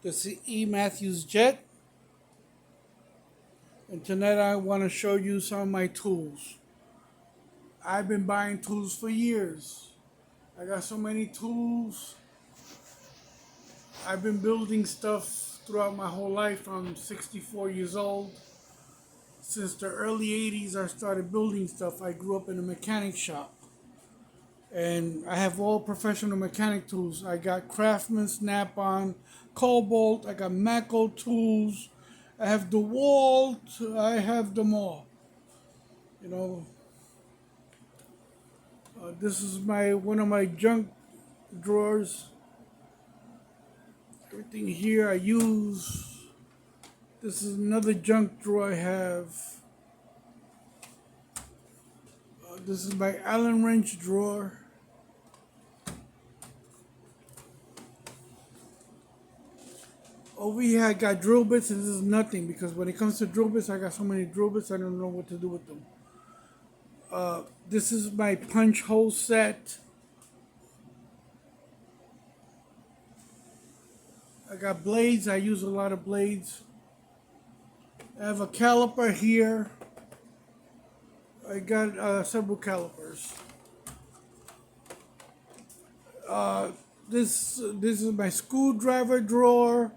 This is E. Matthews Jet, and tonight I want to show you some of my tools. I've been buying tools for years. I got so many tools. I've been building stuff throughout my whole life. I'm 64 years old. Since the early 80s, I started building stuff. I grew up in a mechanic shop. And I have all professional mechanic tools. I got Craftsman, Snap-on, Cobalt. I got Mako tools. I have DeWalt. I have them all. You know, this is my one of my junk drawers. Everything here I use. This is another junk drawer I have. This is my Allen wrench drawer. Over here I got drill bits, and this is nothing because when it comes to drill bits, I got so many drill bits I don't know what to do with them. This is my punch hole set. I got blades. I use a lot of blades. I have a caliper here. I got several calipers. This is my screwdriver drawer,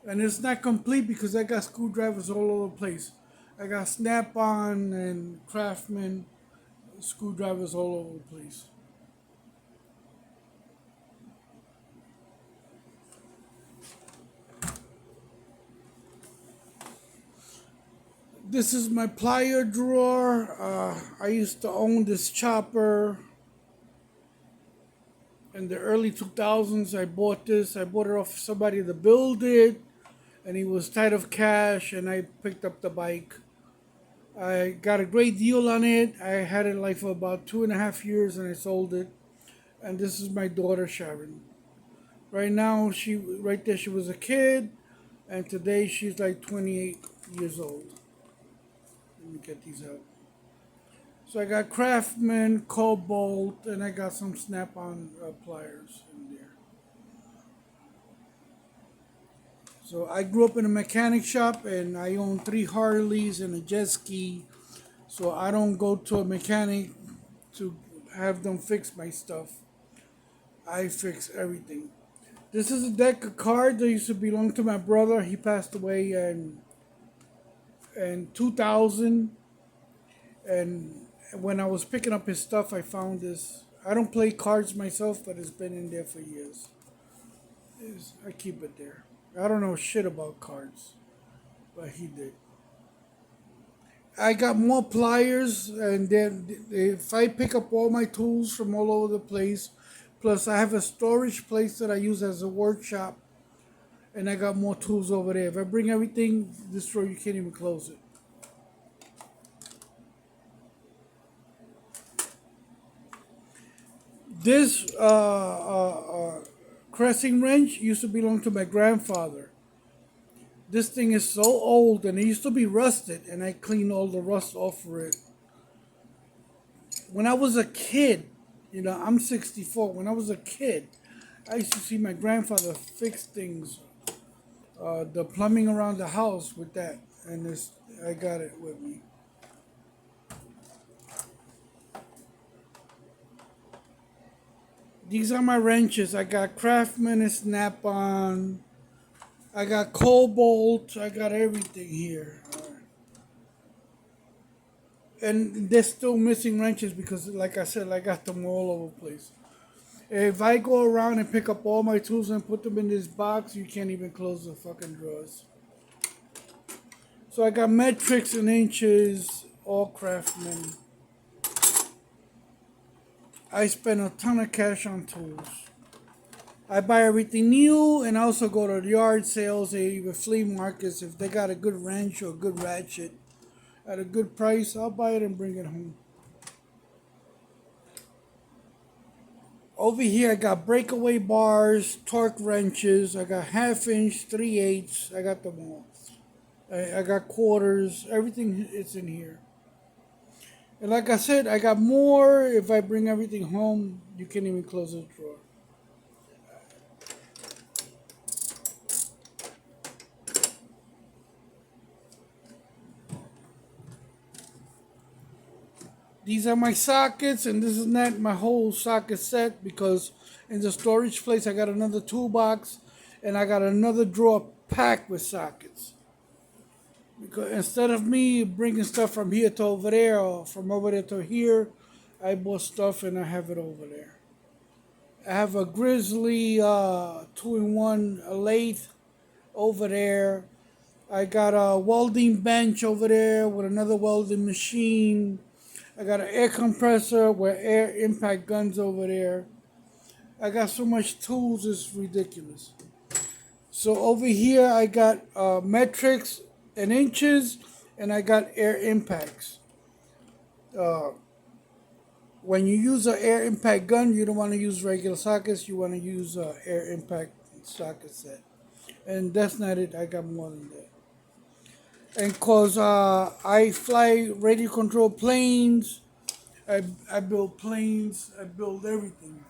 and it's not complete because I got screwdrivers all over the place. I got Snap-on and Craftsman screwdrivers all over the place. This is my plier drawer. I used to own this chopper. In the early 2000s, I bought this. I bought it off somebody to build it, and he was tight of cash, and I picked up the bike. I got a great deal on it. I had it like for about 2.5 years, and I sold it. And this is my daughter, Sharon. Right now, right there, she was a kid, and today she's like 28 years old. Let me get these out. So I got Craftsman, Cobalt, and I got some Snap-on pliers in there. So I grew up in a mechanic shop, and I own 3 Harleys and a jet ski. So I don't go to a mechanic to have them fix my stuff. I fix everything. This is a deck of cards that used to belong to my brother. He passed away in 2000, and when I was picking up his stuff, I found this. I don't play cards myself, but it's been in there for years. I keep it there. I don't know shit about cards, but he did. I got more pliers, and then if I pick up all my tools from all over the place, plus I have a storage place that I use as a workshop, and I got more tools over there. If I bring everything, this drawer, you can't even close it. This cresting wrench used to belong to my grandfather. This thing is so old, and it used to be rusted, and I cleaned all the rust off for it. When I was a kid, I'm 64. When I was a kid, I used to see my grandfather fix things, the plumbing around the house with that, and I got it with me. These are my wrenches. I got Craftsman and Snap-on. I got Cobalt. I got everything here. And they're still missing wrenches because, like I said, I got them all over the place. If I go around and pick up all my tools and put them in this box, you can't even close the fucking drawers. So I got metrics and inches, all Craftsman. I spend a ton of cash on tools. I buy everything new, and I also go to yard sales or even flea markets. If they got a good wrench or a good ratchet at a good price, I'll buy it and bring it home. Over here, I got breakaway bars, torque wrenches. I got 1/2 inch, 3/8. I got them all. I got quarters. Everything is in here. And like I said, I got more. If I bring everything home, you can't even close the drawer. These are my sockets, and this is not my whole socket set because in the storage place I got another toolbox and I got another drawer packed with sockets. Because instead of me bringing stuff from here to over there or from over there to here, I bought stuff and I have it over there. I have a Grizzly 2-in-1 lathe over there. I got a welding bench over there with another welding machine. I got an air compressor with air impact guns over there. I got so much tools, it's ridiculous. So over here, I got metrics and inches, and I got air impacts. Uh, when you use an air impact gun, you don't want to use regular sockets. You want to use air impact socket set. And that's not it. I got more than that. And cause I fly radio control planes, I build planes, I build everything.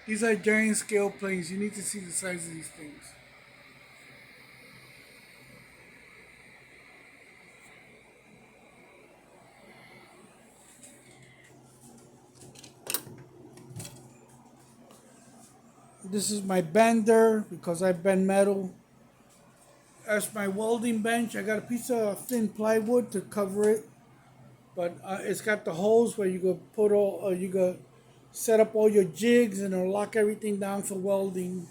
These are giant scale planes. You need to see the size of these things. This is my bender because I bend metal. That's my welding bench. I got a piece of thin plywood to cover it, but it's got the holes where you go put all, you go set up all your jigs and it'll lock everything down for welding.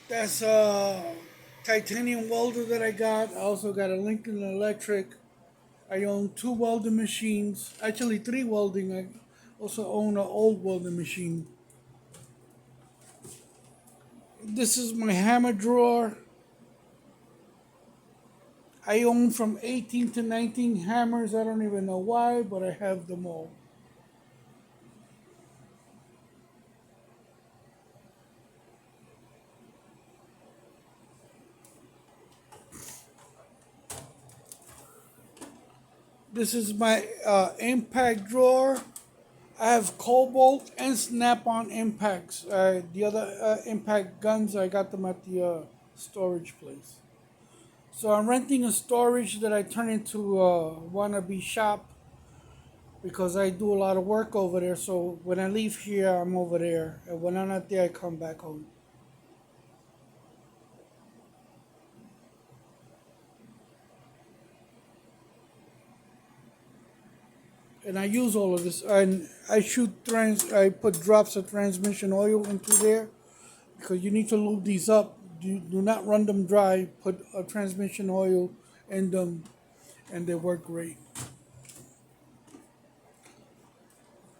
That's a titanium welder that I got. I also got a Lincoln Electric. I own two welding machines, actually three welding. I also own an old welding machine. This is my hammer drawer. I own from 18 to 19 hammers. I don't even know why, but I have them all. This is my impact drawer. I have Cobalt and Snap-on impacts. The other impact guns, I got them at the storage place. So I'm renting a storage that I turn into a wannabe shop because I do a lot of work over there. So when I leave here, I'm over there, and when I'm not there, I come back home. And I use all of this. And I put drops of transmission oil into there because you need to lube these up. Do not run them dry. Put a transmission oil in them, and they work great.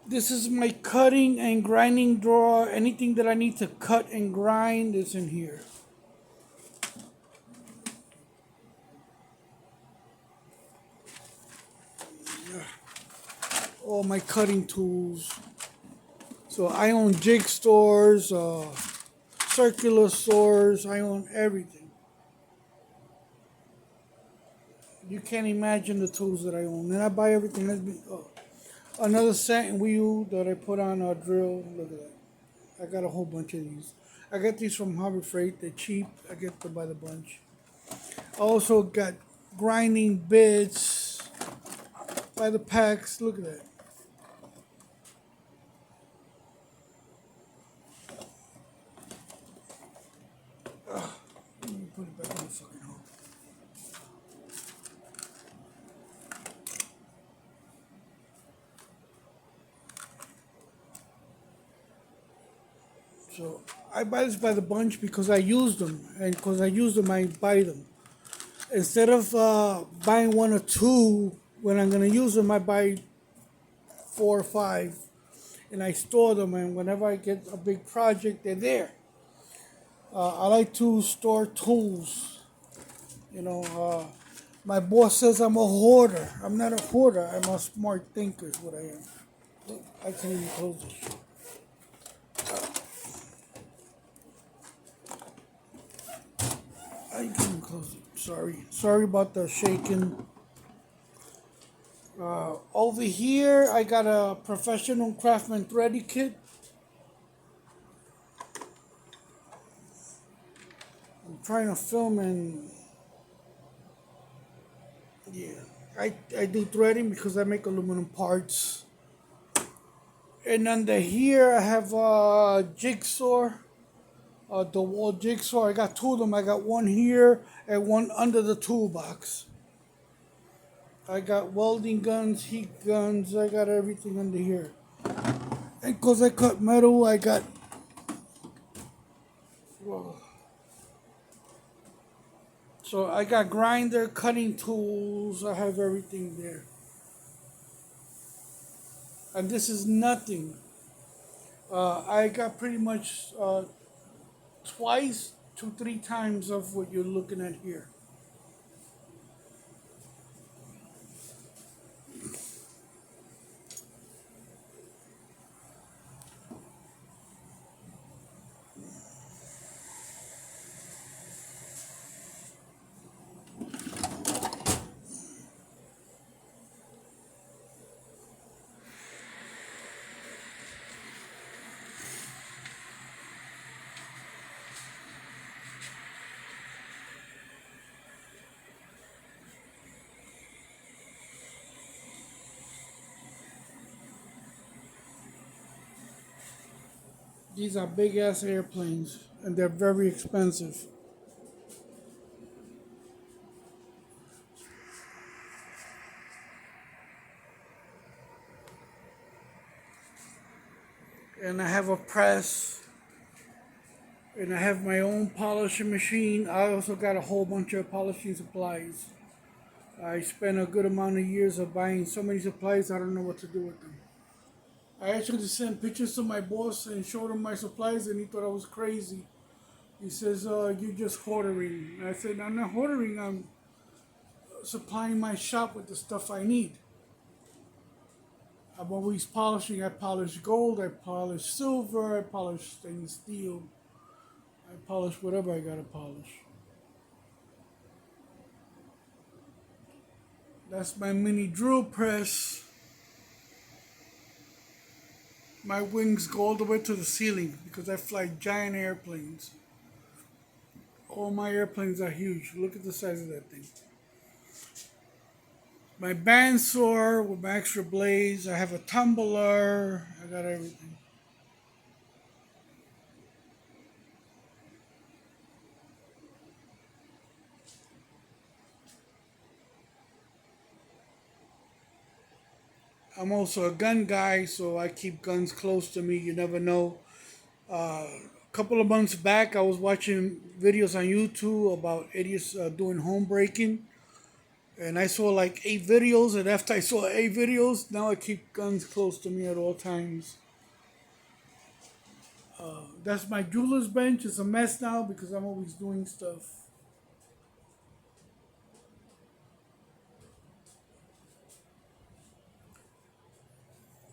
This is my cutting and grinding drawer. Anything that I need to cut and grind is in here. All my cutting tools. So I own jig stores, circular stores. I own everything. You can't imagine the tools that I own. And I buy everything. Another satin wheel that I put on a drill. Look at that. I got a whole bunch of these. I got these from Harbor Freight. They're cheap. I get them by the bunch. I also got grinding bits by the packs. Look at that. Let me put it back in the fucking hole. So I buy this by the bunch because I use them, and because I use them, I buy them. Instead of buying one or two, when I'm gonna use them, I buy four or five, and I store them. And whenever I get a big project, they're there. I like to store tools. You know, my boss says I'm a hoarder. I'm not a hoarder. I'm a smart thinker. Is what I am. Look, I can't even close this shit. I can't even close it. Sorry about the shaking. Over here, I got a professional craftsman thready kit. I'm trying to film and yeah. I do threading because I make aluminum parts. And under here I have a jigsaw, the wall jigsaw. I got two of them. I got one here and one under the toolbox. I got welding guns, heat guns. I got everything under here. And because I cut metal, I got, well, so I got grinder, cutting tools. I have everything there. And this is nothing. I got pretty much twice to three times of what you're looking at here. These are big ass airplanes and they're very expensive. And I have a press and I have my own polishing machine. I also got a whole bunch of polishing supplies. I spent a good amount of years of buying so many supplies, I don't know what to do with them. I actually sent pictures to my boss and showed him my supplies, and he thought I was crazy. He says, "You're just hoarding." And I said, "I'm not hoarding. I'm supplying my shop with the stuff I need. I'm always polishing. I polish gold. I polish silver. I polish stainless steel. I polish whatever I gotta polish." That's my mini drill press. My wings go all the way to the ceiling because I fly giant airplanes. All my airplanes are huge. Look at the size of that thing. My bandsaw with my extra blades. I have a tumbler. I got everything. I'm also a gun guy, so I keep guns close to me. You never know. A couple of months back, I was watching videos on YouTube about idiots doing home breaking, and I saw like 8 videos. And after I saw 8 videos, now I keep guns close to me at all times. That's my jeweler's bench. It's a mess now because I'm always doing stuff.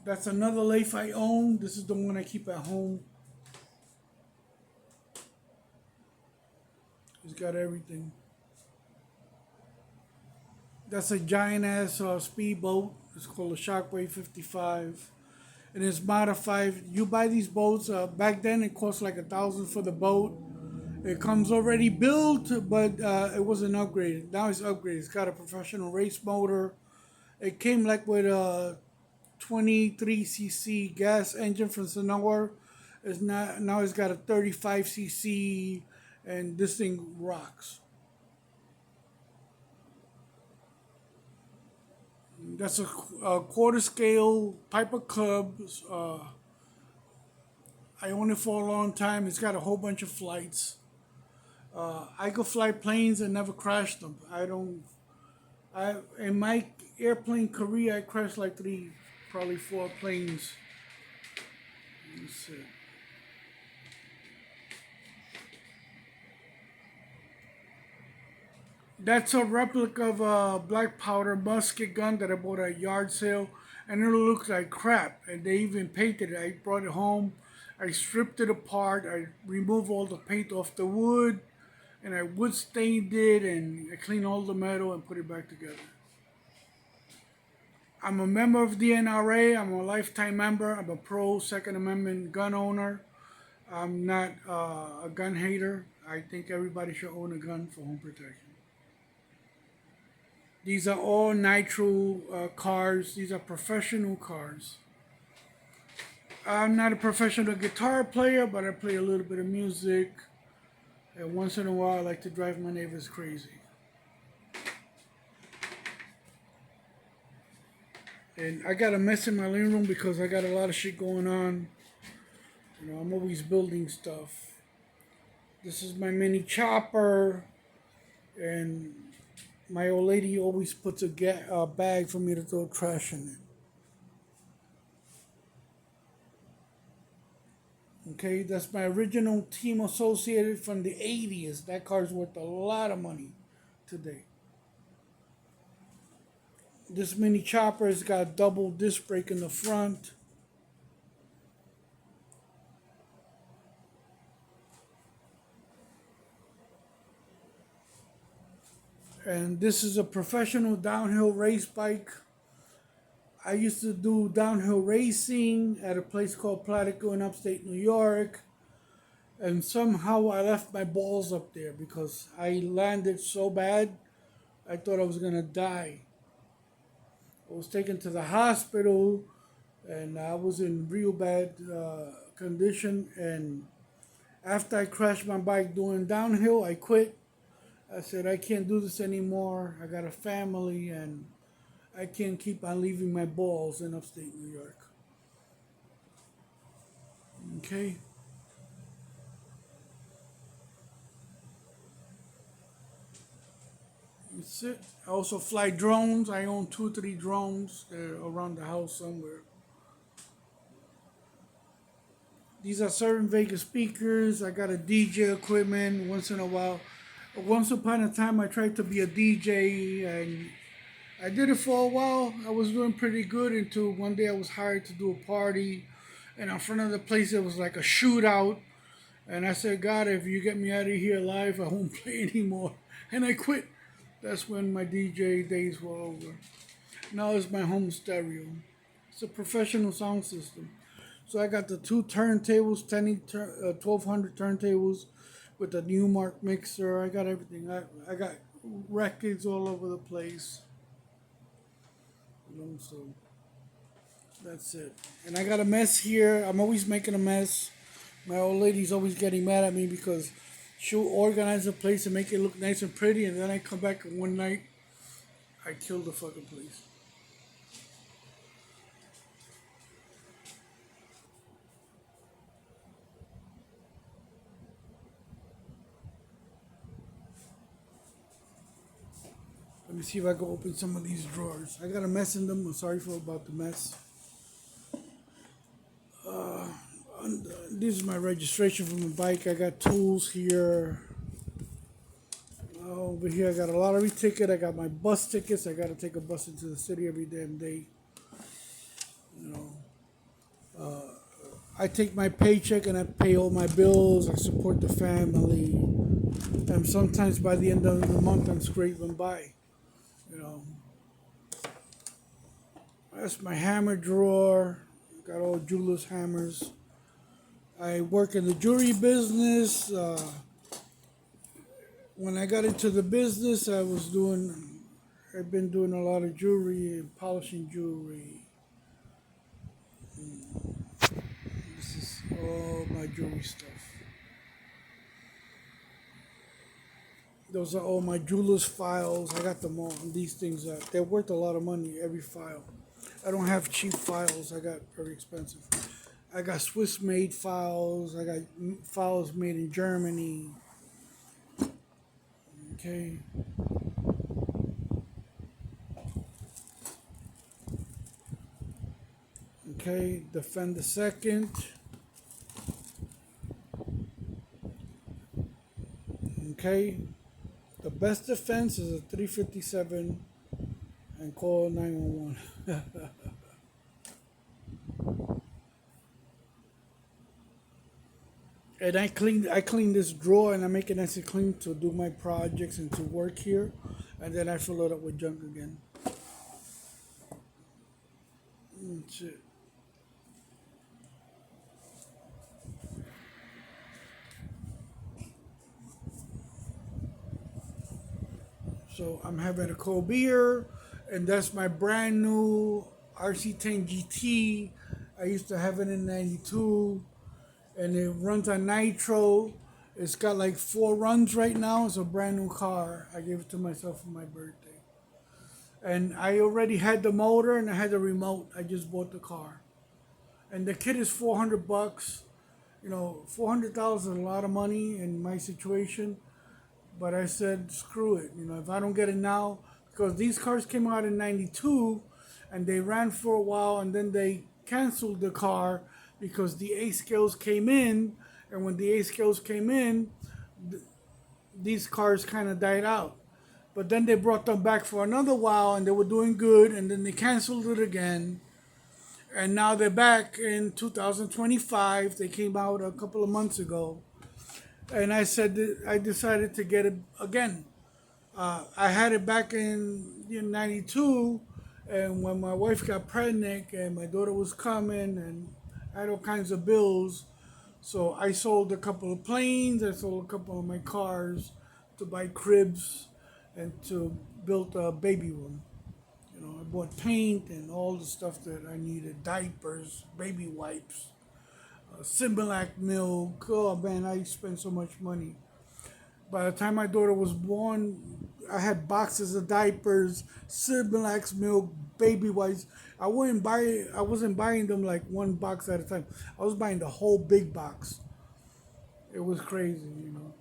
That's another lathe I own. This is the one I keep at home. It's got everything. That's a giant ass speedboat. It's called a Shockwave 55. And it's modified. You buy these boats, back then it cost like 1,000 for the boat. It comes already built, but it wasn't upgraded. Now it's upgraded. It's got a professional race motor. It came like with a 23cc gas engine from Sonora. It's not now. It's got a 35cc, and this thing rocks. That's a quarter scale Piper Cub. I own it for a long time. It's got a whole bunch of flights. I could fly planes and never crash them. I don't. I in my airplane career, I crashed like three, probably four planes. Let's see. That's a replica of a black powder musket gun that I bought at a yard sale, and it looked like crap. And they even painted it. I brought it home. I stripped it apart. I removed all the paint off the wood, and I wood stained it, and I cleaned all the metal and put it back together. I'm a member of the NRA. I'm a lifetime member. I'm a pro Second Amendment gun owner. I'm not a gun hater. I think everybody should own a gun for home protection. These are all nitro cars. These are professional cars. I'm not a professional guitar player, but I play a little bit of music. And once in a while, I like to drive my neighbors crazy. And I got a mess in my living room because I got a lot of shit going on. You know, I'm always building stuff. This is my mini chopper, and my old lady always puts a bag for me to throw trash in it. Okay, that's my original Team Associated from the 80s. That car's worth a lot of money today. This mini chopper has got double disc brake in the front. And this is a professional downhill race bike. I used to do downhill racing at a place called Platico in upstate New York. And somehow I left my balls up there because I landed so bad, I thought I was going to die. I was taken to the hospital and I was in real bad condition. And after I crashed my bike doing downhill, I quit. I said, I can't do this anymore. I got a family and I can't keep on leaving my balls in upstate New York. Okay? That's it. I also fly drones. I own 2, 3 drones. They're around the house somewhere. These are certain Vegas speakers. I got a DJ equipment once in a while. Once upon a time, I tried to be a DJ and I did it for a while. I was doing pretty good until one day I was hired to do a party. And in front of the place, it was like a shootout. And I said, God, if you get me out of here alive, I won't play anymore. And I quit. That's when my DJ days were over. Now it's my home stereo. It's a professional sound system. So I got the 2 turntables, 1200 turntables with the Newmark mixer. I got everything. I got records all over the place. You know, so that's it. And I got a mess here. I'm always making a mess. My old lady's always getting mad at me because she'll organize a place and make it look nice and pretty, and then I come back and one night I kill the fucking place. Let me see if I can open some of these drawers. I got a mess in them. I'm sorry for about the mess. This is my registration for my bike. I got tools here. Over here, I got a lottery ticket. I got my bus tickets. I got to take a bus into the city every damn day. You know, I take my paycheck and I pay all my bills. I support the family. And sometimes by the end of the month, I'm scraping by. You know, that's my hammer drawer. Got all jeweler's hammers. I work in the jewelry business. When I got into the business, I've been doing a lot of jewelry and polishing jewelry. This is all my jewelry stuff. Those are all my jeweler's files. I got them all. These things, they're worth a lot of money, every file. I don't have cheap files. I got very expensive. I got Swiss made files. I got files made in Germany. Okay. Okay, defend the second. Okay, the best defense is a 357 and call 911. And I clean this drawer and I make it nice and clean to do my projects and to work here, and then I fill it up with junk again. That's it. So I'm having a cold beer, and that's my brand new RC10 GT. I used to have it in '92, and it runs on nitro. It's got like 4 runs right now. It's a brand new car. I gave it to myself for my birthday. And I already had the motor and I had the remote. I just bought the car. And the kit is $400. You know, $400 is a lot of money in my situation. But I said, screw it. You know, if I don't get it now, because these cars came out in '92 and they ran for a while and then they canceled the car because the A scales came in. And when the A scales came in, these cars kind of died out. But then they brought them back for another while and they were doing good and then they canceled it again. And now they're back in 2025. They came out a couple of months ago. And I said that I decided to get it again. I had it back in '92, and when my wife got pregnant and my daughter was coming, and I had all kinds of bills, so I sold a couple of planes. I sold a couple of my cars to buy cribs and to build a baby room. You know, I bought paint and all the stuff that I needed: diapers, baby wipes, Similac milk. Oh man, I spent so much money. By the time my daughter was born, I had boxes of diapers, Similac milk, baby wipes. I wasn't buying them like one box at a time. I was buying the whole big box. It was crazy, you know.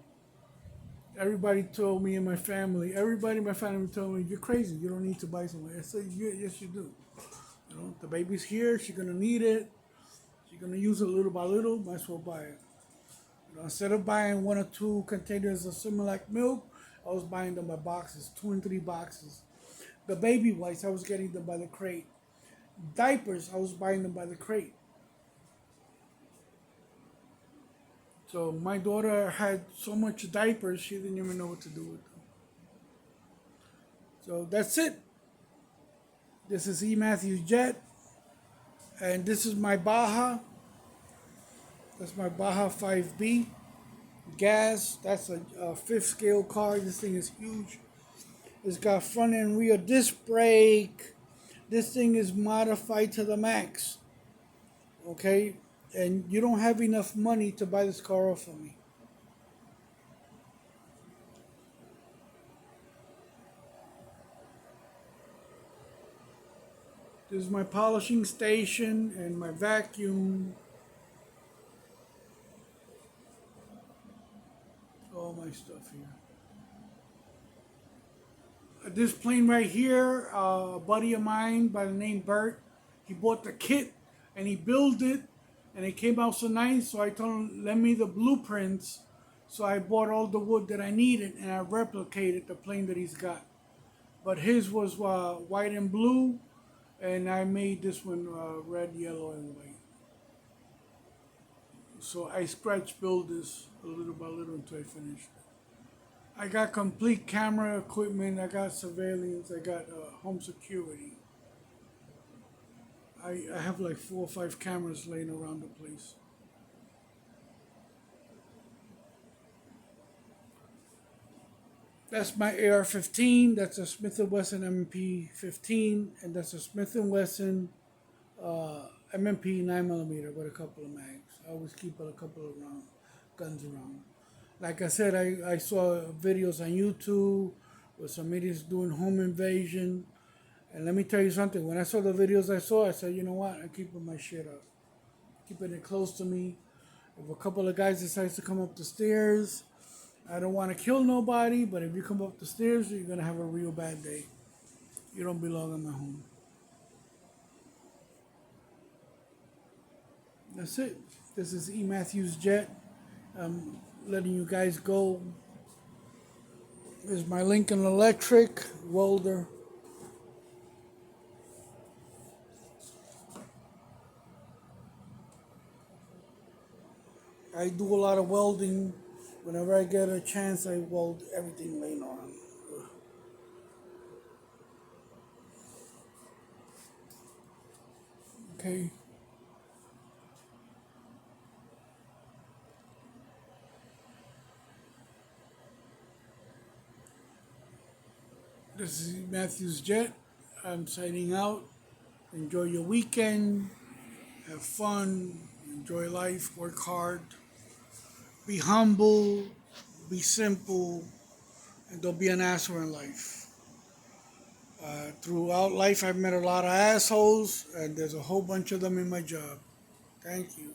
Everybody told me in my family, everybody in my family told me, you're crazy. You don't need to buy something. I said, yes, you do. You know, the baby's here. She's gonna need it. She's gonna use it little by little. Might as well buy it. You know, instead of buying 1 or 2 containers of Similac milk, I was buying them by boxes, 2 and 3 boxes. The baby wipes, I was getting them by the crate. Diapers, I was buying them by the crate. So my daughter had so much diapers, she didn't even know what to do with them. So that's it. This is E. Matthews Jet, and this is my Baja. That's my Baja 5B. Gas, that's a fifth scale car. This thing is huge. It's got front and rear disc brake. This thing is modified to the max. Okay? And you don't have enough money to buy this car off of me. This is my polishing station and my vacuum. All my stuff here. This plane right here, a buddy of mine by the name Bert, he bought the kit and he built it and it came out so nice. So I told him, lend me the blueprints. So I bought all the wood that I needed and I replicated the plane that he's got. But his was white and blue, and I made this one red, yellow, and white. So I scratch build this a little by little until I finish. I got complete camera equipment. I got surveillance. I got home security. I have like 4 or 5 cameras laying around the place. That's my AR-15. That's a Smith& Wesson MP-15, and that's a Smith& Wesson MMP 9mm with a couple of mags. I always keep a couple of guns around. Like I said, I saw videos on YouTube with some idiots doing home invasion. And let me tell you something. When I saw the videos I said, you know what? I'm keeping my shit up. Keeping it close to me. If a couple of guys decides to come up the stairs, I don't want to kill nobody, but if you come up the stairs, you're going to have a real bad day. You don't belong in my home. That's it. This is E. Matthews Jet. I'm letting you guys go. This is my Lincoln Electric welder. I do a lot of welding. Whenever I get a chance, I weld everything laying on. Okay. This is Matthews Jet. I'm signing out. Enjoy your weekend. Have fun. Enjoy life. Work hard. Be humble. Be simple. And don't be an asshole in life. Throughout life, I've met a lot of assholes, and there's a whole bunch of them in my job. Thank you.